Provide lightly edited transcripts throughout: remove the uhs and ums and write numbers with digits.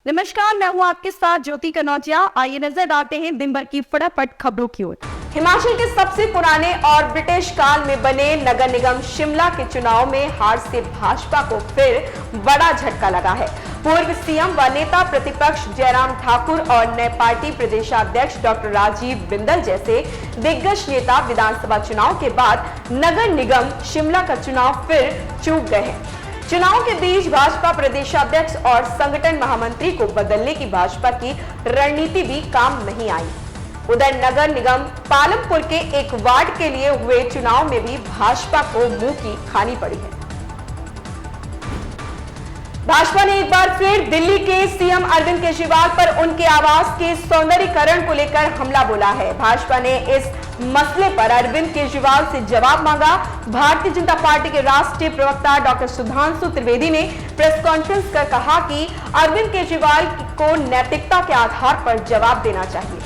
नमस्कार, मैं हूं आपके साथ ज्योति कनौजिया। आइए नजर डालते हैं दिन भर की फटाफट खबरों की ओर। हिमाचल के सबसे पुराने और ब्रिटिश काल में बने नगर निगम शिमला के चुनाव में हार से भाजपा को फिर बड़ा झटका लगा है। पूर्व सीएम व नेता प्रतिपक्ष जयराम ठाकुर और नए पार्टी प्रदेशाध्यक्ष डॉक्टर राजीव बिंदल जैसे दिग्गज नेता विधानसभा चुनाव के बाद नगर निगम शिमला का चुनाव फिर चूक गए हैं। चुनाव के बीच भाजपा प्रदेशाध्यक्ष और संगठन महामंत्री को बदलने की भाजपा की रणनीति भी काम नहीं आई। उधर नगर निगम पालमपुर के एक वार्ड के लिए हुए चुनाव में भी भाजपा को मुंह की खानी पड़ी है। भाजपा ने एक बार फिर दिल्ली के सीएम अरविंद केजरीवाल पर उनके आवास के सौंदर्यीकरण को लेकर हमला बोला है। भाजपा ने इस मसले पर अरविंद केजरीवाल से जवाब मांगा। भारतीय जनता पार्टी के राष्ट्रीय प्रवक्ता डॉक्टर सुधांशु त्रिवेदी ने प्रेस कॉन्फ्रेंस कर कहा कि अरविंद केजरीवाल को नैतिकता के आधार पर जवाब देना चाहिए।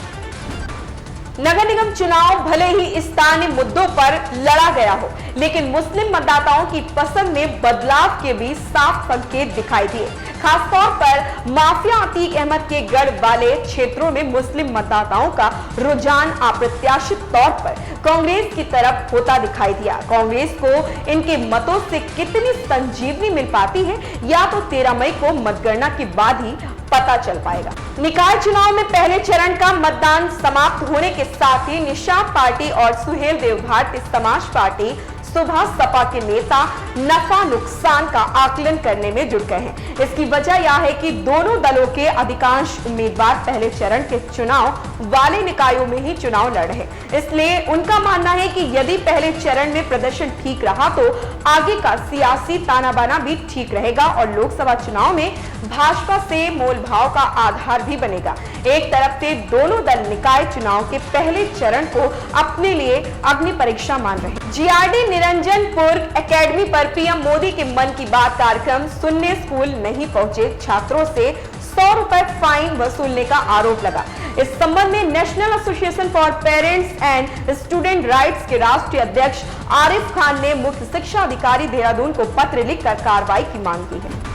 नगर निगम चुनाव भले ही स्थानीय मुद्दों पर लड़ा गया हो, लेकिन मुस्लिम मतदाताओं की पसंद में बदलाव के भी साफ संकेत दिखाई दिए। खासतौर पर माफिया अतीक अहमद के गढ़ वाले क्षेत्रों में मुस्लिम मतदाताओं का रुझान अप्रत्याशित तौर पर कांग्रेस की तरफ होता दिखाई दिया। कांग्रेस को इनके मतों से कितनी संजीवनी मिल पाती है, या तो 13 मई को मतगणना के बाद ही पता चल पाएगा। निकाय चुनाव में पहले चरण का मतदान समाप्त होने के साथ ही निषाद पार्टी और सुहेल देव भारतीय समाज पार्टी सुभाष सपा के नेता नफा नुकसान का आकलन करने में जुट गए हैं। इसकी वजह यह है कि दोनों दलों के अधिकांश उम्मीदवार पहले चरण के चुनाव वाले निकायों में ही चुनाव लड़ रहे हैं। इसलिए उनका मानना है कि यदि पहले चरण में प्रदर्शन ठीक रहा तो आगे का सियासी ताना बाना भी ठीक रहेगा और लोकसभा चुनाव में भाजपा से मोलभाव का आधार भी बनेगा। एक तरफ से दोनों दल निकाय चुनाव के पहले चरण को अपने लिए अग्नि परीक्षा मान रहे हैं। जीआरडी निरंजनपुर एकेडमी पर पीएम मोदी के मन की बात कार्यक्रम सुनने स्कूल नहीं पहुंचे छात्रों से 100 रुपए फाइन वसूलने का आरोप लगा। इस संबंध में national association for parents and student rights के राष्ट्रीय अध्यक्ष आरिफ खान ने मुख्य शिक्षा अधिकारी देहरादून को पत्र लिखकर कार्रवाई की मांग की है।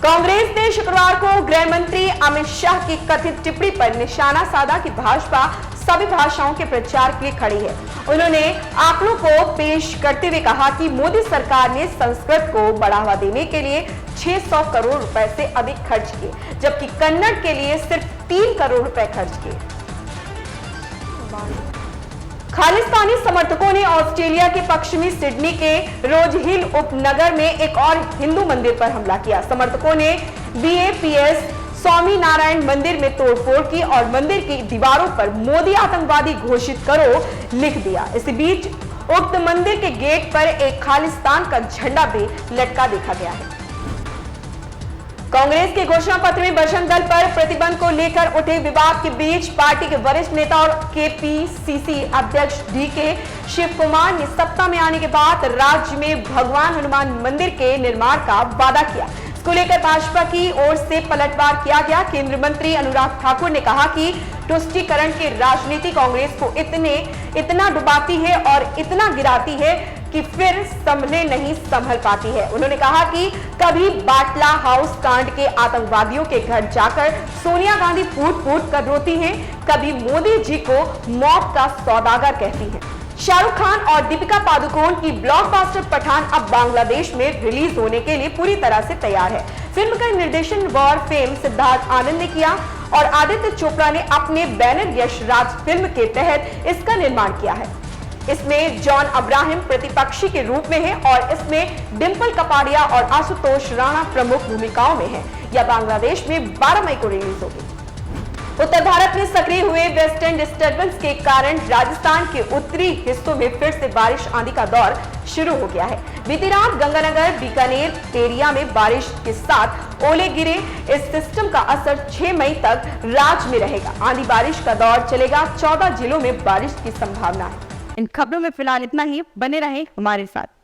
कांग्रेस ने शुक्रवार को गृह मंत्री अमित शाह की कथित टिप्पणी पर निशाना साधा कि भाजपा सभी भाषाओं के प्रचार के लिए खड़ी है। उन्होंने आंकड़ों को पेश करते हुए कहा कि मोदी सरकार ने संस्कृत को बढ़ावा देने के लिए 600 करोड़ रुपए से अधिक खर्च किए, जबकि कन्नड़ के लिए सिर्फ 3 करोड़ रुपए खर्च किए। खालिस्तानी समर्थकों ने ऑस्ट्रेलिया के पश्चिमी सिडनी के रोज हिल उपनगर में एक और हिंदू मंदिर पर हमला किया। समर्थकों ने BAPS स्वामी नारायण मंदिर में तोड़फोड़ की और मंदिर की दीवारों पर मोदी आतंकवादी घोषित करो लिख दिया। इसी बीच उक्त मंदिर के गेट पर एक खालिस्तान का झंडा भी लटका देखा गया है। कांग्रेस के घोषणा पत्र में बजरंग दल पर प्रतिबंध को लेकर उठे विवाद के बीच पार्टी के वरिष्ठ नेता और KPCC अध्यक्ष DK शिव कुमार ने सत्ता में आने के बाद राज्य में भगवान हनुमान मंदिर के निर्माण का वादा किया। इसको लेकर भाजपा की ओर से पलटवार किया गया। केंद्रीय मंत्री अनुराग ठाकुर ने कहा कि तुष्टीकरण की राजनीति कांग्रेस को इतना डुबाती है और इतना गिराती है कि फिर संभले नहीं संभल पाती है। उन्होंने कहा कि कभी बाटला हाउस कांड के आतंकवादियों के घर जाकर सोनिया गांधी फूट कर रोती हैं, कभी मोदी जी को मौत का सौदागर कहती हैं। शाहरुख खान और दीपिका पादुकोण की ब्लॉकबस्टर पठान अब बांग्लादेश में रिलीज होने के लिए पूरी तरह से तैयार है। फिल्म का निर्देशन वॉर फेम सिद्धार्थ आनंद ने किया और आदित्य चोपड़ा ने अपने बैनर यश राज फिल्म के तहत इसका निर्माण किया है। इसमें जॉन अब्राहम प्रतिपक्षी के रूप में है और इसमें डिंपल कपाड़िया और आशुतोष राणा प्रमुख भूमिकाओं में है। यह बांग्लादेश में 12 मई को रिलीज होगी। उत्तर भारत में सक्रिय हुए वेस्टर्न डिस्टर्बेंस के कारण राजस्थान के उत्तरी हिस्सों में फिर से बारिश आंधी का दौर शुरू हो गया है। बीती रात गंगानगर बीकानेर एरिया में बारिश के साथ ओले गिरे। इस सिस्टम का असर 6 मई तक राज्य में रहेगा। आंधी बारिश का दौर चलेगा। 14 जिलों में बारिश की संभावना है। इन खबरों में फिलहाल इतना ही। बने रहें हमारे साथ।